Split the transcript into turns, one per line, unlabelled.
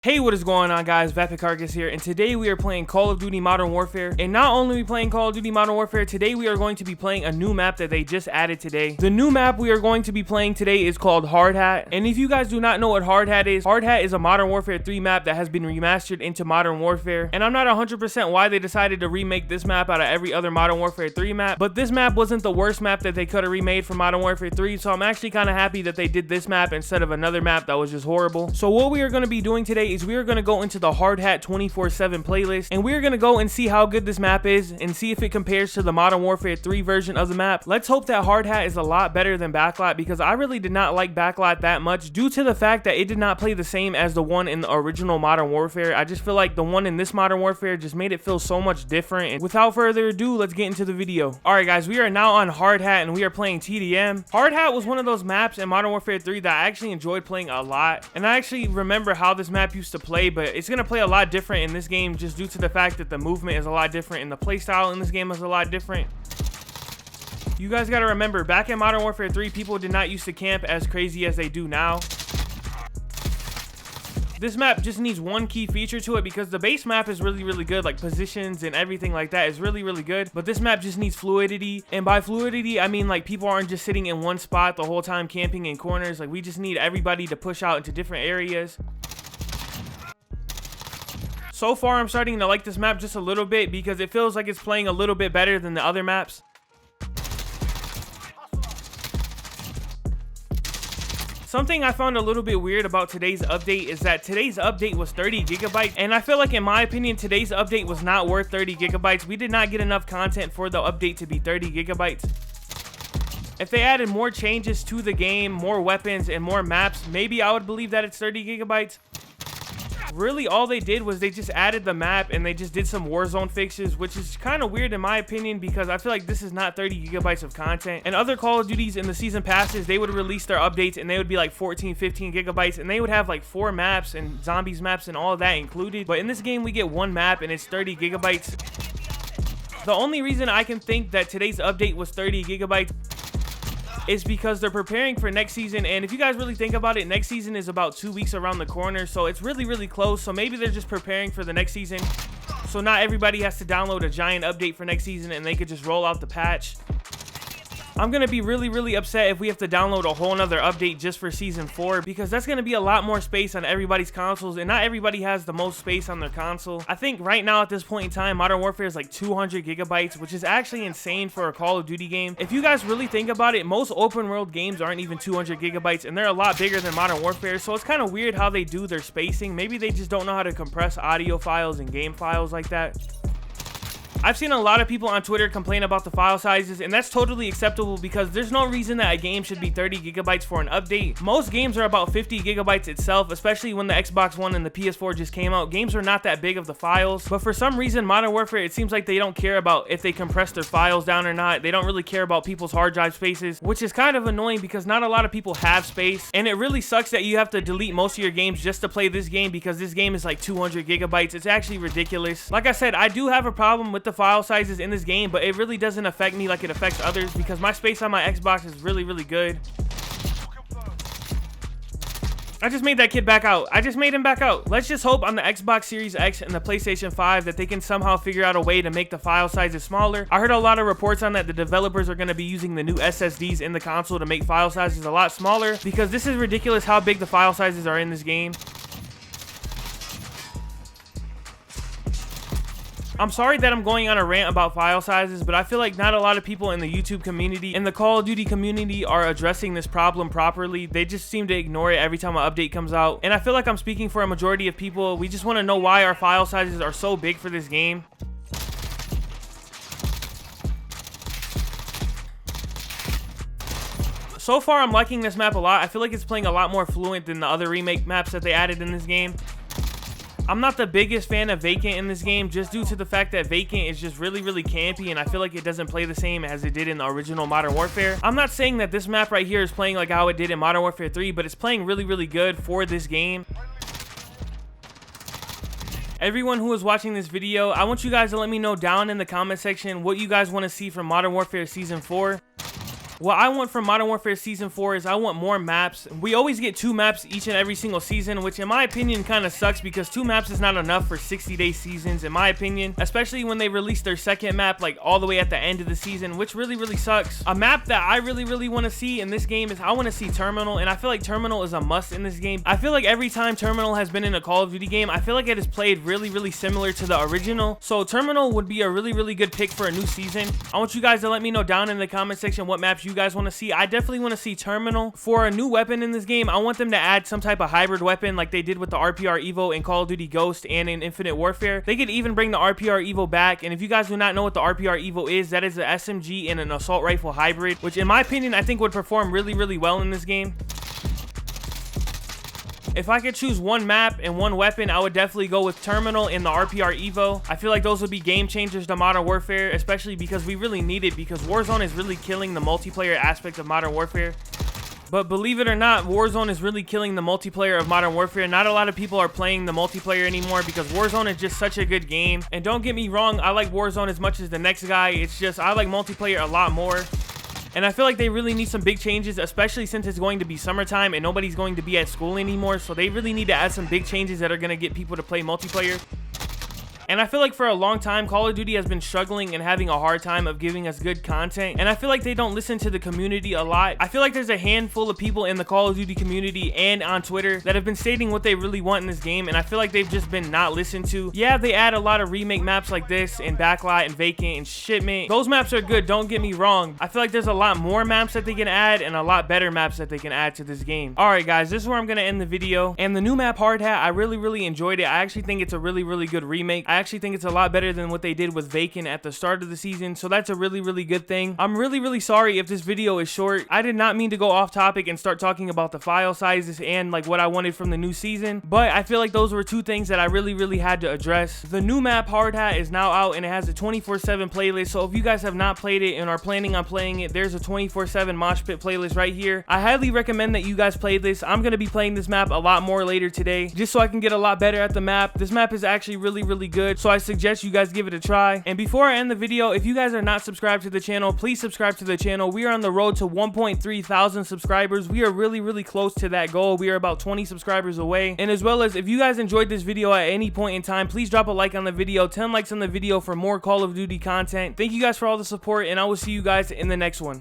Hey, what is going on, guys? Vapicarcus here, and today we are playing Call of Duty Modern Warfare. And not only are we playing Call of Duty Modern Warfare, today we are going to be playing a new map that they just added today. The new map we are going to be playing today is called HARDHAT. And if you guys do not know what HARDHAT is a Modern Warfare 3 map that has been remastered into Modern Warfare. And I'm not 100% why they decided to remake this map out of every other Modern Warfare 3 map, but this map wasn't the worst map that they could have remade for Modern Warfare 3, so I'm actually kind of happy that they did this map instead of another map that was just horrible. So what we are going to be doing today is we are going to go into the HARDHAT 24/7 playlist, and we're going to go and see how good this map is and see if it compares to the Modern Warfare 3 version of the map. Let's hope that HARDHAT is a lot better than Backlot, because I really did not like Backlot that much due to the fact that it did not play the same as the one in the original Modern Warfare. I just feel like the one in this Modern Warfare just made it feel so much different. And without further ado, let's get into the video. Alright guys, we are now on HARDHAT and we are playing TDM. HARDHAT was one of those maps in Modern Warfare 3 that I actually enjoyed playing a lot, and I actually remember how this map used to play, but it's gonna play a lot different in this game just due to the fact that the movement is a lot different and the playstyle in this game is a lot different. You guys gotta remember, back in Modern Warfare 3, people did not used to camp as crazy as they do now. This map just needs one key feature to it, because the base map is really good, like positions and everything like that is really good, but this map just needs fluidity. And by fluidity, I mean like people aren't just sitting in one spot the whole time camping in corners. Like, we just need everybody to push out into different areas. So far, I'm starting to like this map just a little bit because it feels like it's playing a little bit better than the other maps. Something I found a little bit weird about today's update is that today's update was 30 gigabytes, and I feel like, in my opinion, today's update was not worth 30 gigabytes. We did not get enough content for the update to be 30 gigabytes. If they added more changes to the game, more weapons, and more maps, maybe I would believe that it's 30 gigabytes. Really, all they did was they just added the map and they just did some Warzone fixes, which is kind of weird in my opinion, because I feel like this is not 30 gigabytes of content. And other Call of Duties in the season passes, they would release their updates and they would be like 14, 15 gigabytes, and they would have like 4 maps and zombies maps and all of that included. But in this game, we get one map and it's 30 gigabytes. The only reason I can think that today's update was 30 gigabytes is because they're preparing for next season, and if you guys really think about it, next season is about 2 weeks around the corner, so it's really close. So maybe they're just preparing for the next season, so not everybody has to download a giant update for next season and they could just roll out the patch. I'm gonna be really upset if we have to download a whole nother update just for season 4, because that's gonna be a lot more space on everybody's consoles, and not everybody has the most space on their console. I think right now at this point in time, Modern Warfare is like 200 gigabytes, which is actually insane for a Call of Duty game. If you guys really think about it, most open world games aren't even 200 gigabytes, and they're a lot bigger than Modern Warfare, so it's kind of weird how they do their spacing. Maybe they just don't know how to compress audio files and game files like that. I've seen a lot of people on Twitter complain about the file sizes, and that's totally acceptable because there's no reason that a game should be 30 gigabytes for an update. Most games are about 50 gigabytes itself, especially when the Xbox One and the PS4 just came out. Games are not that big of the files, but for some reason, Modern Warfare, it seems like they don't care about if they compress their files down or not. They don't really care about people's hard drive spaces, which is kind of annoying because not a lot of people have space, and it really sucks that you have to delete most of your games just to play this game, because this game is like 200 gigabytes. It's actually ridiculous. Like I said, I do have a problem with the file sizes in this game, but it really doesn't affect me like it affects others, because my space on my Xbox is really good. I just made that kid back out. I just made him back out. Let's just hope on the Xbox Series X and the PlayStation 5 that they can somehow figure out a way to make the file sizes smaller. I heard a lot of reports on that the developers are going to be using the new SSDs in the console to make file sizes a lot smaller, because this is ridiculous how big the file sizes are in this game. I'm sorry that I'm going on a rant about file sizes, but I feel like not a lot of people in the YouTube community and the Call of Duty community are addressing this problem properly. They just seem to ignore it every time an update comes out. And I feel like I'm speaking for a majority of people. We just want to know why our file sizes are so big for this game. So far, I'm liking this map a lot. I feel like it's playing a lot more fluent than the other remake maps that they added in this game. I'm not the biggest fan of Vacant in this game, just due to the fact that Vacant is just really campy, and I feel like it doesn't play the same as it did in the original Modern Warfare. I'm not saying that this map right here is playing like how it did in Modern Warfare 3, but it's playing really good for this game. Everyone who is watching this video, I want you guys to let me know down in the comment section what you guys want to see from Modern Warfare Season 4. What I want from Modern Warfare Season 4 is I want more maps. We always get 2 maps each and every single season, which in my opinion kind of sucks because 2 maps is not enough for 60-day seasons, in my opinion, especially when they release their second map like all the way at the end of the season, which really sucks. A map that I really want to see in this game is I want to see Terminal, and I feel like Terminal is a must in this game. I feel like every time Terminal has been in a Call of Duty game, I feel like it is played really similar to the original, so Terminal would be a really good pick for a new season. I want you guys to let me know down in the comment section what maps you guys want to see. I definitely want to see Terminal. For a new weapon in this game, I want them to add some type of hybrid weapon like they did with the RPR Evo in Call of Duty Ghost and in Infinite Warfare. They could even bring the RPR Evo back, and if you guys do not know what the RPR Evo is, that is an SMG and an assault rifle hybrid, which in my opinion I think would perform really well in this game. If I could choose one map and one weapon, I would definitely go with Terminal and the RPR Evo. I feel like those would be game changers to Modern Warfare, especially because we really need it, because Warzone is really killing the multiplayer aspect of Modern Warfare. But believe it or not, Warzone is really killing the multiplayer of Modern Warfare. Not a lot of people are playing the multiplayer anymore because Warzone is just such a good game. And don't get me wrong, I like Warzone as much as the next guy. It's just I like multiplayer a lot more. And I feel like they really need some big changes, especially since it's going to be summertime and nobody's going to be at school anymore. So they really need to add some big changes that are going to get people to play multiplayer. And I feel like for a long time, Call of Duty has been struggling and having a hard time of giving us good content. And I feel like they don't listen to the community a lot. I feel like there's a handful of people in the Call of Duty community and on Twitter that have been stating what they really want in this game. And I feel like they've just been not listened to. Yeah, they add a lot of remake maps like this and Backlot and Vacant and Shipment. Those maps are good, don't get me wrong. I feel like there's a lot more maps that they can add and a lot better maps that they can add to this game. Alright guys, this is where I'm going to end the video. And the new map Hard Hat, I really enjoyed it. I actually think it's a really good remake. I actually think it's a lot better than what they did with Vacant at the start of the season, so that's a really good thing. I'm really sorry if this video is short. I did not mean to go off topic and start talking about the file sizes and like what I wanted from the new season, but I feel like those were 2 things that I really had to address. The new map Hard Hat is now out and it has a 24/7 playlist, so if you guys have not played it and are planning on playing it, there's a 24/7 mosh pit playlist right here. I highly recommend that you guys play this. I'm gonna be playing this map a lot more later today just so I can get a lot better at the map. This map is actually really good, so I suggest you guys give it a try. And before I end the video, if you guys are not subscribed to the channel, please subscribe to the channel. We are on the road to 1.3 thousand subscribers. We are really close to that goal. We are about 20 subscribers away. And as well as, if you guys enjoyed this video at any point in time, please drop a like on the video. 10 likes on the video for more Call of Duty content. Thank you guys for all the support, and I will see you guys in the next one.